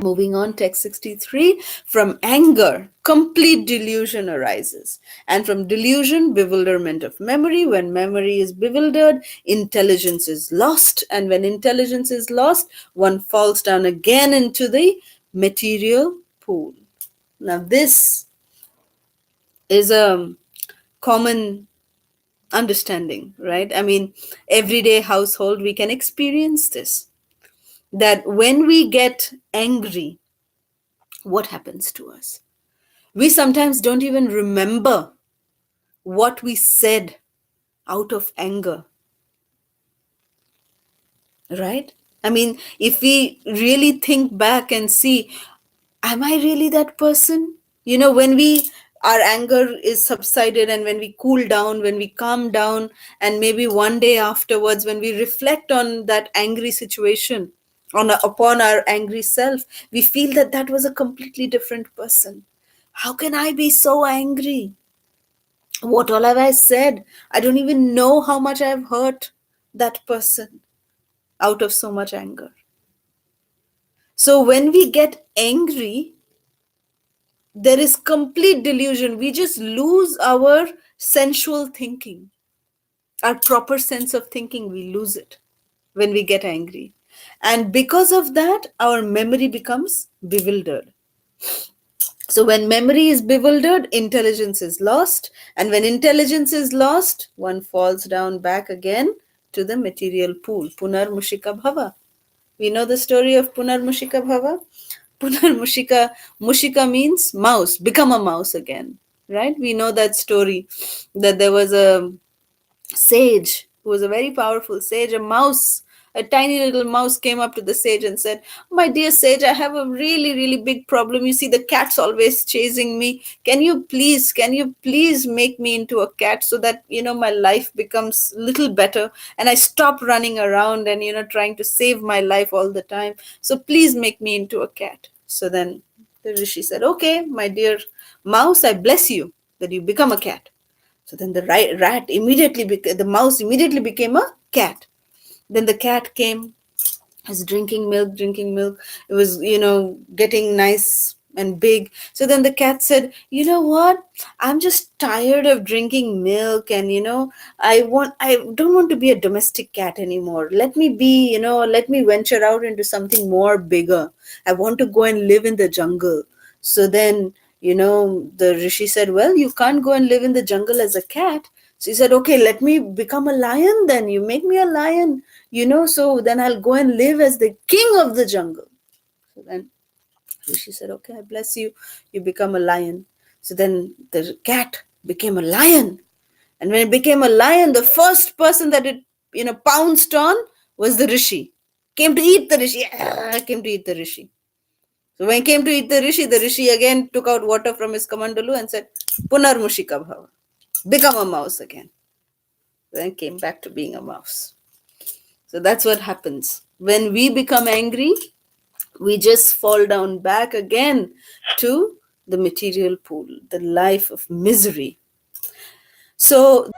Moving on, text 63. From anger, complete delusion arises. And from delusion, bewilderment of memory. When memory is bewildered, intelligence is lost. And when intelligence is lost, one falls down again into the material pool. Now, this is a common understanding, right? I mean, everyday household, we can experience this. That when we get angry, what happens to us? We sometimes don't even remember what we said out of anger, right? I mean, if we really think back and see, am I really that person? When our anger is subsided, and when we cool down, when we calm down, and maybe one day afterwards, when we reflect on that angry situation, upon our angry self, we feel that that was a completely different person. How can I be so angry? What all have I said? I don't even know how much I've hurt that person out of so much anger. So when we get angry, there is complete delusion. We just lose our sensual thinking, our proper sense of thinking. We lose it when we get angry. And because of that, our memory becomes bewildered. So when memory is bewildered, intelligence is lost. And when intelligence is lost, one falls down back again to the material pool. Punar Mushika Bhava. We know the story of Punar Mushika Bhava. Punar Mushika, Mushika means mouse, become a mouse again, right? We know that story, that there was a sage who was a very powerful sage. A tiny little mouse came up to the sage and said, "My dear sage, I have a really, really big problem. You see, the cat's always chasing me. Can you please make me into a cat so that, my life becomes a little better and I stop running around and, trying to save my life all the time. So please make me into a cat." So then the rishi said, "Okay, my dear mouse, I bless you that you become a cat." So then the the mouse immediately became a cat. Then the cat came, was drinking milk. It was, getting nice and big. So then the cat said, "You know what? I'm just tired of drinking milk, and, I don't want to be a domestic cat anymore. Let me venture out into something more bigger. I want to go and live in the jungle." So then, the rishi said, "Well, you can't go and live in the jungle as a cat." So he said, "Okay, let me become a lion then. You make me a lion, so then I'll go and live as the king of the jungle." So then she said, "Okay, I bless you. You become a lion." So then the cat became a lion. And when it became a lion, the first person that it, pounced on was the rishi. Came to eat the rishi. Came to eat the rishi. So when he came to eat the rishi again took out water from his kamandalu and said, "Punar Mushika Bhava." Become a mouse again. Then came back to being a mouse. So that's what happens. When we become angry, we just fall down back again to the material pool, the life of misery. So